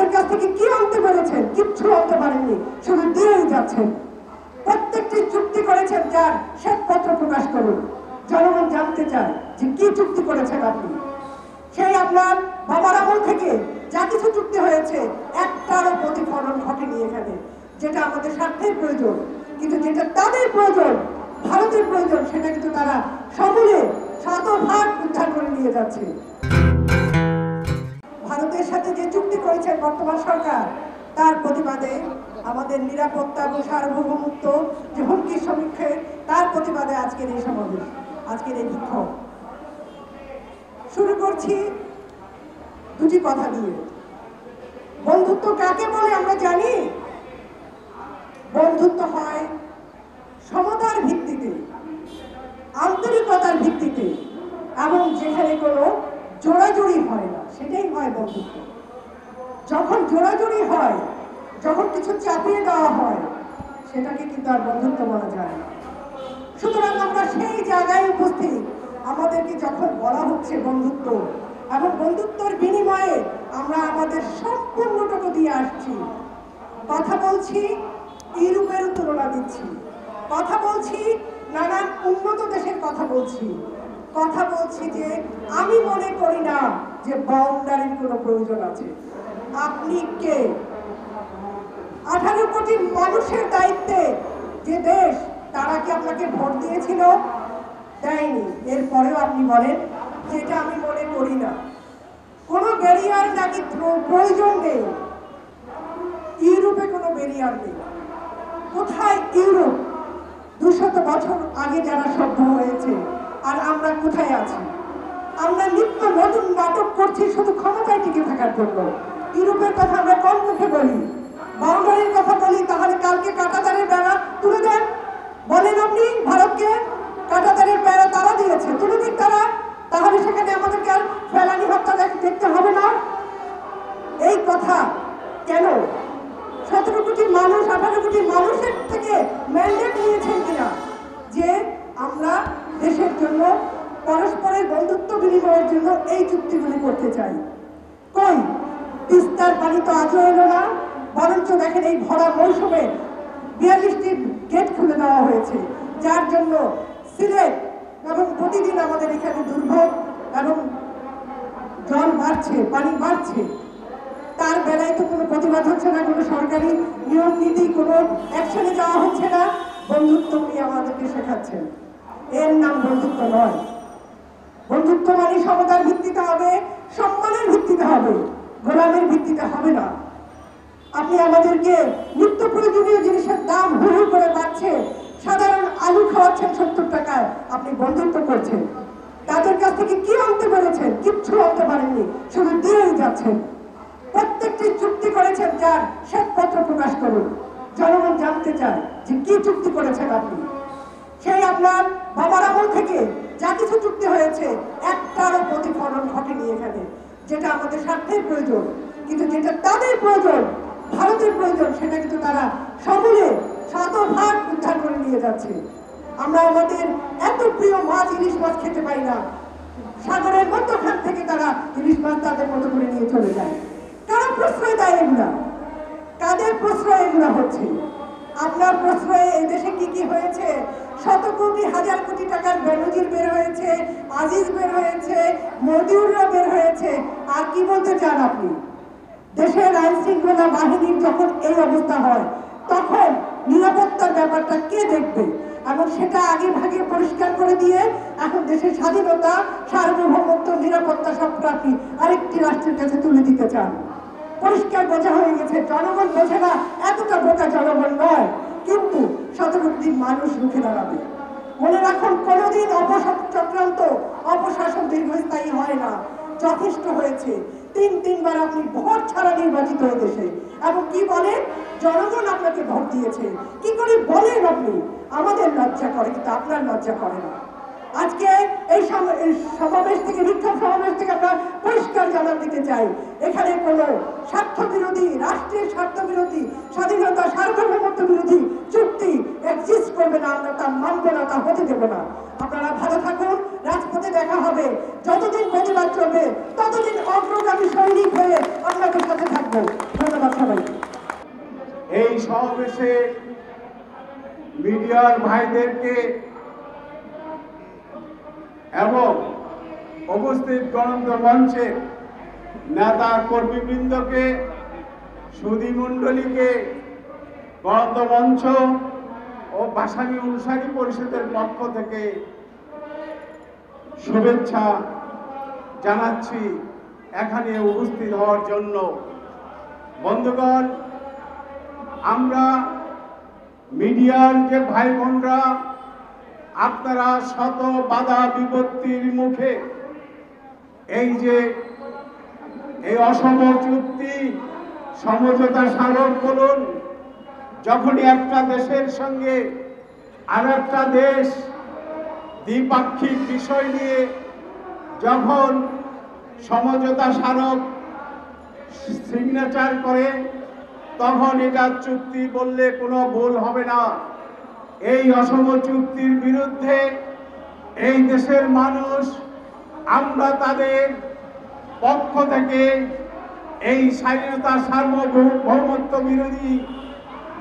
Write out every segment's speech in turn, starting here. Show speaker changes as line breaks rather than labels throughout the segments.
তাদের কাছ থেকে কি আনতে পেরেছেন? কিচ্ছু আনতে পারেননি, শুধু দিয়েই যাচ্ছেন। প্রত্যেকটি চুক্তি করেছেন, যার শ্বেতপত্র প্রকাশ করুন, জনগণ জানতে চায় যে কি চুক্তি করেছেন আপনি। সেই আপনার বাবার আমল থেকে যা কিছু চুক্তি হয়েছে একটারও প্রতিফলন ঘটেনি এখানে, যেটা আমাদের স্বার্থের প্রয়োজন। কিন্তু যেটা তাদের প্রয়োজন, ভারতের প্রয়োজন, সেটা কিন্তু তারা সমূলে শতভাগ উদ্ধার করে নিয়ে যাচ্ছে। ভারতের সাথে যে চুক্তি করেছেন বর্তমান সরকার, তার প্রতিবাদে আমাদের নিরাপত্তা এবং সার্বভৌমত্ব যে হুমকির সম্মুখে, তার প্রতিবাদে আজকের এই সমাবেশ, আজকের এই বিক্ষোভ। শুরু করছি দুটি কথা দিয়ে। বন্ধুত্ব কাকে বলে আমরা জানি? বন্ধুত্ব হয় সমতার ভিত্তিতে, আন্তরিকতার ভিত্তিতে, এবং যেখানে কোনো জোড়াজুড়ি হয় না, সেটাই হয় বন্ধুত্ব। যখন জোড়াজুড়ি হয়, যখন কিছু চাপিয়ে দেওয়া হয়, সেটাকে কিন্তু আর বন্ধুত্ব বলা যায় না। সুতরাং আমরা সেই জায়গায় উপস্থিত, আমাদেরকে যখন বলা হচ্ছে বন্ধুত্ব, এবং বন্ধুত্বের বিনিময়ে আমরা আমাদের সম্পূর্ণটুকু দিয়ে আসছি। কথা বলছি, ইউরোপের তুলনা দিচ্ছি, কথা বলছি, নানান উন্নত দেশের কথা বলছি, কথা বলছি যে আমি মনে করি না যে বাউন্ডারির কোনো প্রয়োজন আছে। আপনি কে? 18 কোটি মানুষের দায়িত্বে যে দেশ, তারা কি আপনাকে ভোট দিয়েছিল? দেয়নি। এরপরেও আপনি বলেন যে এটা আমি মনে করি না। কোনো ব্যারিয়ার নাকি প্রয়োজন নেই। ইউরোপে কোনো ব্যারিয়ার নেই। কোথায় ইউরোপ? 200 বছর আগে যারা সভ্য হয়েছে, আর আমরা কোথায় আছি? আমরা নিত্য নতুন নাটক করছি শুধু ক্ষমতায় টিকে থাকার জন্য। ইউরোপের কথা আমরা কোন মুখে বলি? বাউন্ডারির কথা বলি, তাহলে কালকে কাঁটাতারের বেড়া তুলে দেন। বলেন আপনি ভারতকে কাঁটাতারের বেড়া তারা দিয়েছে, তুলে দিন তারা, তাহলে সেখানে আমাদেরকে আর ফেলানি হত্যা দেখতে হবে না। এই কথা কেন? 17 কোটি মানুষ, 18 কোটি মানুষের থেকে ম্যান্ডেট নিয়েছেন কিনা যে আমরা দেশের জন্য, পরস্পরের বন্ধুত্ব বিনিময়ের জন্য এই চুক্তিগুলি করতে চাই? কই? তিস্তার পানি তো আজও এলো না। বরঞ্চ দেখেন এই ভরা মৌসুমে 42টি গেট খুলে দেওয়া হয়েছে, যার জন্য সিলেট এবং প্রতিদিন আমাদের এখানে দুর্ভোগ এবং জল বাড়ছে, পানি বাড়ছে। তার বেলায় তো কোনো প্রতিবাদ হচ্ছে না, কোনো সরকারি নিয়ম নীতি, কোনো অ্যাকশনে যাওয়া হচ্ছে না। বন্ধুত্ব নিয়ে আমাদেরকে শেখাচ্ছেন, এর নাম বন্ধুত্ব নয়। বন্ধুত্ব মানে সমতার ভিত্তিতে হবে, সম্মানের ভিত্তিতে হবে, গোলামের ভিত্তিতে হবে না। আপনি আমাদেরকে নিত্য প্রয়োজনীয় জিনিসের দাম হু হু করে বাড়ছে, সাধারণ আলু খাওয়াচ্ছেন 70 টাকায়, আপনি বন্ধুত্ব করছেন। তাদের কাছ থেকে কি আনতে পেরেছেন? কিচ্ছু আনতে পারেননি, শুধু দিয়েই যাচ্ছেন। প্রত্যেকটি চুক্তি করেছেন, যার শ্বেতপত্র প্রকাশ করুন, জনগণ জানতে চায় যে কি চুক্তি করেছেন আপনি। সেই আপনার বাবার আমল থেকে যা কিছু চুক্তি হয়েছে একটারও প্রতিফলন ঘটেনি এখানে, যেটা আমাদের স্বার্থের প্রয়োজন। কিন্তু যেটা তাদের প্রয়োজন, ভারতের প্রয়োজন, সেটা কিন্তু তারা সমূলে শতভাগ উদ্ধার করে নিয়ে যাচ্ছে। আমরা আমাদের এত প্রিয় মাছ, ইলিশ মাছ খেতে পাই না, সাগরের মধ্যখান থেকে তারা ইলিশ মাছ তাদের মতো করে নিয়ে চলে যায়। কারা প্রশ্রয় দেয় এগুলা? কাদের প্রশ্রয় এগুলা হচ্ছে? আপনার প্রশ্রয়ে এই দেশে কি কি হয়েছে? 100 কোটি, 1000 কোটি টাকার বেনজির বের হয়েছে, আজিজ বের হয়েছে, মদিউররা বের হয়েছে। আর কি বলতে চান আপনি? দেশের আইন শৃঙ্খলা বাহিনীর যখন এই অবস্থা হয়, তখন নিরাপত্তার ব্যাপারটা কে দেখবে? এবং সেটা আগে ভাগে পরিষ্কার করে দিয়ে এখন দেশের স্বাধীনতা, সার্বভৌমত্ব, নিরাপত্তা সবটা আপনি আরেকটি রাষ্ট্রের কাছে তুলে দিতে চান। পরিষ্কার বোঝা হয়ে গেছে, জনগণ বোঝে না, এতটা বোকা জনগণ নয়, কিন্তু 17 কোটি মানুষ রুখে দাঁড়াবে। মনে রাখুন, কোনোদিন চক্রান্ত, অপশাসন দীর্ঘস্থায়ী হয় না। যথেষ্ট হয়েছে। 3বার আপনি ভোট ছাড়া নির্বাচিত হয়ে দেশে, এবং কি বলেন? জনগণ আপনাকে ভোট দিয়েছে। কি করে বলেন আপনি? আমাদের লজ্জা করে, কিন্তু আপনার লজ্জা করে না। আজকে এই সমাবেশ থেকে, বিক্ষোভ সমাবেশ থেকে আমরা পরিষ্কার জানান দিতে চাই, এখানে কোনো স্বার্থ বিরোধী, রাষ্ট্রের স্বার্থ বিরোধী, স্বাধীনতা, সার্বভৌমত্ব বিরোধী চুক্তি এক্সিস্ট করবে না। আমরা তা মানব না, তা হতে দেব না। আপনারা ভালো থাকুন, রাজপথে দেখা হবে। যতদিন প্রতিবাদ চলবে, ততদিন অগ্রগামী সৈনিক হয়ে আপনাদের সাথে থাকবে। রাখবো। ধন্যবাদ সবাই।
এই সমাবেশে মিডিয়ার ভাইদেরকে এবং উপস্থিত গণতন্ত্র মঞ্চের নেতা কর্মীবৃন্দকে, সুধী মণ্ডলীকে, গণতন্ত্র মঞ্চ ও ভাসানী অনুসারী পরিষদের পক্ষ থেকে শুভেচ্ছা জানাচ্ছি এখানে উপস্থিত হওয়ার জন্য। বন্ধুগণ, আমরা মিডিয়ার যে ভাই বোনরা, আপনারা শত বাধা বিপত্তির মুখে এই যে এই অসম চুক্তি, সমঝোতা স্মারক বলুন, যখনই একটা দেশের সঙ্গে আর একটা দেশ দ্বিপাক্ষিক বিষয় নিয়ে যখন সমঝোতা স্মারক সিগনেচার করে, তখন এটা চুক্তি বললে কোনো ভুল হবে না। এই অসম চুক্তির বিরুদ্ধে এই দেশের মানুষ, আমরা তাদের পক্ষ থেকে এই স্বাধীনতা সার্বভৌমত্ব বিরোধী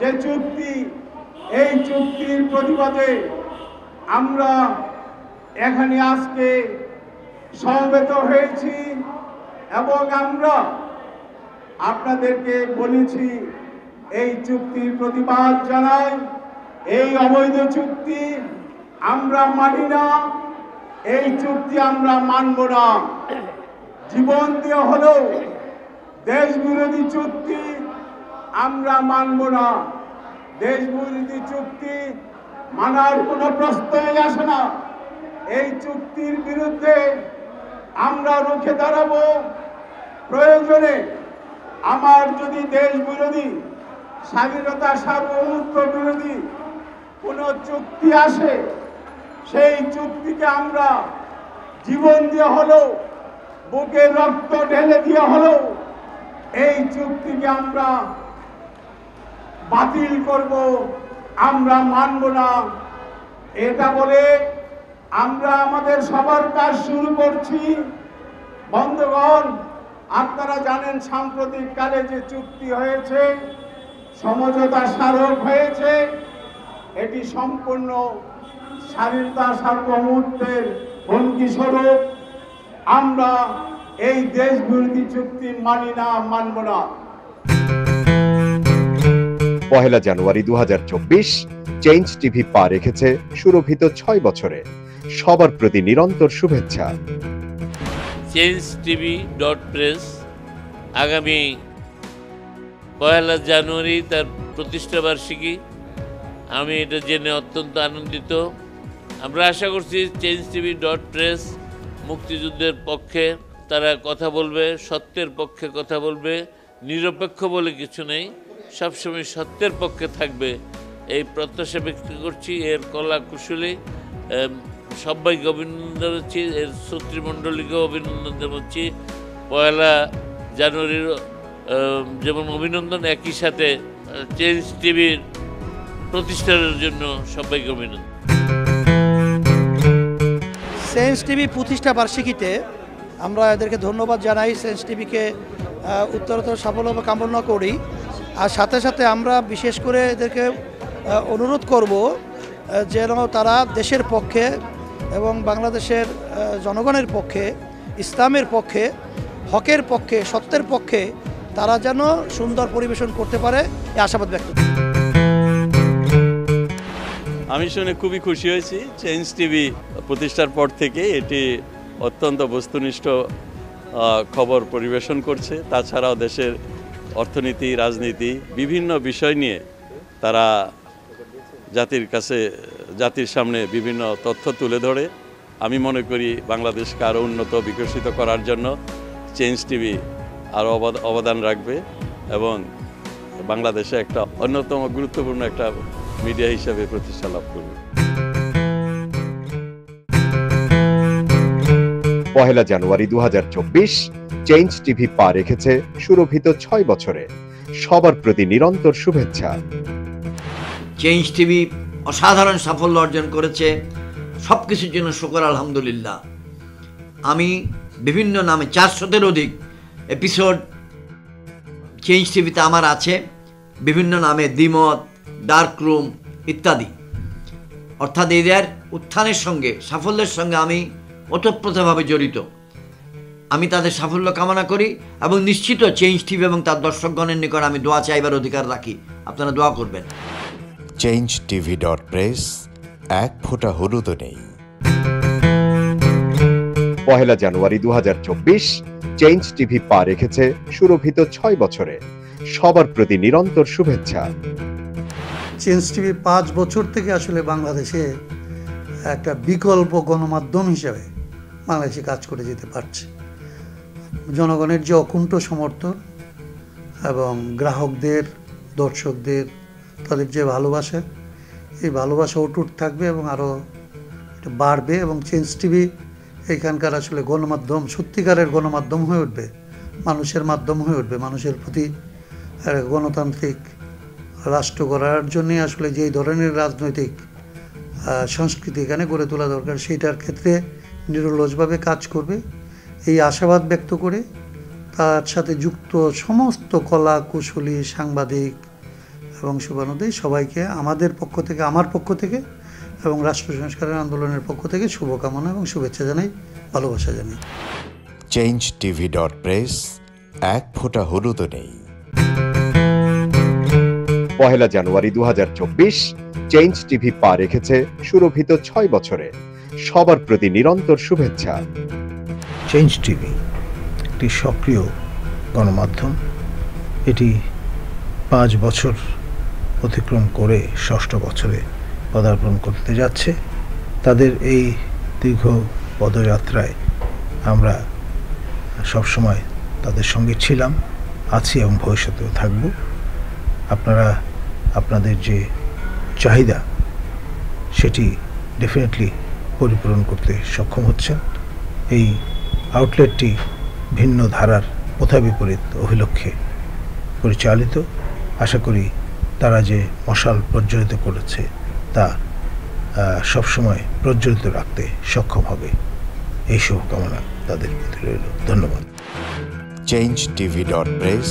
যে চুক্তি, এই চুক্তির প্রতিবাদে আমরা এখানে আজকে সমবেত হয়েছি এবং আমরা আপনাদেরকে বলেছি এই চুক্তির প্রতিবাদ জানাই। এই অবৈধ চুক্তি আমরা মানি না, এই চুক্তি আমরা মানব না। জীবন দিয়ে হলেও দেশ বিরোধী চুক্তি আমরা মানব না। দেশ বিরোধী চুক্তি মানার কোনো প্রশ্নই আসে না। এই চুক্তির বিরুদ্ধে আমরা রুখে দাঁড়াবো। প্রয়োজনে আমার যদি দেশ বিরোধী, স্বাধীনতা সার্বভৌমত্ব বিরোধী কোনো চুক্তি আসে, সেই চুক্তিকে আমরা জীবন দিয়ে হলেও, বুকে রক্ত ঢেলে দিয়ে হলেও এই চুক্তিকে আমরা বাতিল করব, আমরা মানব না। এটা বলে আমরা আমাদের সবার কাজ শুরু করছি। বন্ধুগণ, আপনারা জানেন সাম্প্রতিক কালে যে চুক্তি হয়েছে, সমঝোতা স্মারক হয়েছে, এটি সম্পূর্ণ স্বাধীনতা সার্বভৌমত্বের হুমকি স্বরূপ। আমরা এই দেশ বিরোধী চুক্তি মানি না, মানব না।
1 জানুয়ারি 2024 চেঞ্জ টিভি পা রেখেছে সুরভিত 6 বছরে। সবার প্রতি নিরন্তর শুভেচ্ছা।
changetv.press আগামী 1 জানুয়ারি তার প্রতিষ্ঠা বার্ষিকী। আমি এটা জেনে অত্যন্ত আনন্দিত। আমরা আশা করছি changetv.press মুক্তিযুদ্ধের পক্ষে তারা কথা বলবে, সত্যের পক্ষে কথা বলবে, নিরপেক্ষ বলে কিছু নেই, সবসময় সত্যের পক্ষে থাকবে, এই প্রত্যাশা ব্যক্ত করছি। এর কলা কুশলী সবাইকে অভিনন্দন জানাচ্ছি, এর শ্রোতৃমণ্ডলীকেও অভিনন্দন জানাচ্ছি। 1 জানুয়ারির যেমন অভিনন্দন, একই সাথে চেঞ্জ টিভির প্রতিষ্ঠানের জন্য সবাইকে অভিনন্দন।
চেঞ্জ টিভি প্রতিষ্ঠা বার্ষিকীতে আমরা এদেরকে ধন্যবাদ জানাই। চেঞ্জ টিভিকে উত্তরোত্তর সাফল্য কামনা করি। আর সাথে সাথে আমরা বিশেষ করে এদেরকে অনুরোধ করব যেন তারা দেশের পক্ষে এবং বাংলাদেশের জনগণের পক্ষে, ইসলামের পক্ষে, হকের পক্ষে, সত্যের পক্ষে তারা যেন সুন্দর পরিবেশন করতে পারে, এই আশাবাদ ব্যক্ত করি।
আমি শুনে খুবই খুশি হয়েছি। চেঞ্জ টিভি প্রতিষ্ঠার পর থেকে এটি অত্যন্ত বস্তুনিষ্ঠ খবর পরিবেশন করছে। তাছাড়াও দেশের অর্থনীতি, রাজনীতি বিভিন্ন বিষয় নিয়ে তারা জাতির সামনে বিভিন্ন তথ্য তুলে ধরে। আমি মনে করি বাংলাদেশকে আরও উন্নত বিকশিত করার জন্য চেঞ্জ টিভি আরও অবদান রাখবে এবং বাংলাদেশে একটা অন্যতম গুরুত্বপূর্ণ একটা মিডিয়া হিসেবে প্রতিষ্ঠা লাভ করবে।
1 জানুয়ারি 2024 চেঞ্জ টিভি পা রেখেছে সুরভিত 6 বছরে। সবার প্রতি নিরন্তর শুভেচ্ছা।
চেঞ্জ টিভি অসাধারণ সাফল্য অর্জন করেছে, সব কিছুর জন্য শুকর আলহামদুলিল্লাহ। আমি বিভিন্ন নামে 400-এর অধিক এপিসোড চেঞ্জ টিভিতে আমার আছে বিভিন্ন নামে, দ্বিমত, ডার্ক রুম ইত্যাদি। অর্থাৎ এদের উত্থানের সঙ্গে, সাফল্যের সঙ্গে আমি ওতপ্রোতভাবে জড়িত। আমি তাদের সাফল্য কামনা করি এবং নিশ্চিত চেঞ্জ টিভি এবং তার দর্শকগণের নিকট আমি দোয়া চাইবার অধিকার রাখি। আপনারা দোয়া করবেন।
changetv.press, এক ফোঁটা হলুদও নেই। 1 জানুয়ারি 2024 চেঞ্জ টিভি পা রেখেছে সুরভিত 6 বছরে। সবার প্রতি নিরন্তর শুভেচ্ছা।
চেঞ্জ টিভি 5 বছর থেকে আসলে বাংলাদেশে একটা বিকল্প গণমাধ্যম হিসেবে বাংলাদেশে কাজ করে যেতে পারছে। জনগণের যে অকুণ্ঠ সমর্থন এবং গ্রাহকদের, দর্শকদের তাদের যে ভালোবাসা, এই ভালোবাসা অটুট থাকবে এবং আরও বাড়বে এবং চেঞ্জ টিভি এইখানকার আসলে গণমাধ্যম, সত্যিকারের গণমাধ্যম হয়ে উঠবে, মানুষের মাধ্যম হয়ে উঠবে। মানুষের প্রতি গণতান্ত্রিক রাষ্ট্র করার জন্যে আসলে যেই ধরনের রাজনৈতিক সংস্কৃতি এখানে গড়ে তোলা দরকার, সেইটার ক্ষেত্রে নিরলসভাবে কাজ করবে এই আশাবাদ ব্যক্ত করে তার সাথে যুক্ত সমস্ত কলা কুশলী, সাংবাদিক এবং শুভানুদ্দেশ সবাইকে আমাদের পক্ষ থেকে, আমার পক্ষ থেকে এবং রাষ্ট্র সংস্কারের আন্দোলনের পক্ষ থেকে শুভকামনা এবং শুভেচ্ছা জানাই, ভালোবাসা জানাই।
changetv.press, এক ফোঁটা হলুদও নেই। 1 জানুয়ারি 2024 চেঞ্জ টিভি পা রেখেছে সুরভিত 6 বছরে। সবার প্রতি নিরন্তর শুভেচ্ছা।
চেঞ্জ টিভি একটি সক্রিয় গণমাধ্যম। এটি 5 বছর অতিক্রম করে 6ষ্ঠ বছরে পদার্পণ করতে যাচ্ছে। তাদের এই দীর্ঘ পদযাত্রায় আমরা সবসময় তাদের সঙ্গে ছিলাম, আছি এবং ভবিষ্যতেও থাকব। আপনারা আপনাদের যে চাহিদা সেটি ডেফিনেটলি পরিপূরণ করতে সক্ষম হচ্ছেন। এই আউটলেটটি ভিন্ন ধারার পথা বিপরীত অভিলক্ষ্যে পরিচালিত। আশা করি তারা যে মশাল প্রজ্বলিত করেছে তা সবসময় প্রজ্বলিত রাখতে সক্ষম হবে, এই শুভকামনা তাদের প্রতি রইল। ধন্যবাদ।
changetv.press,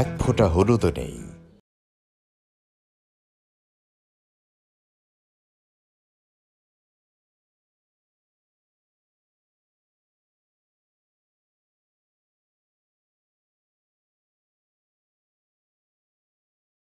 এক ফোঁটা হলুদও নেই।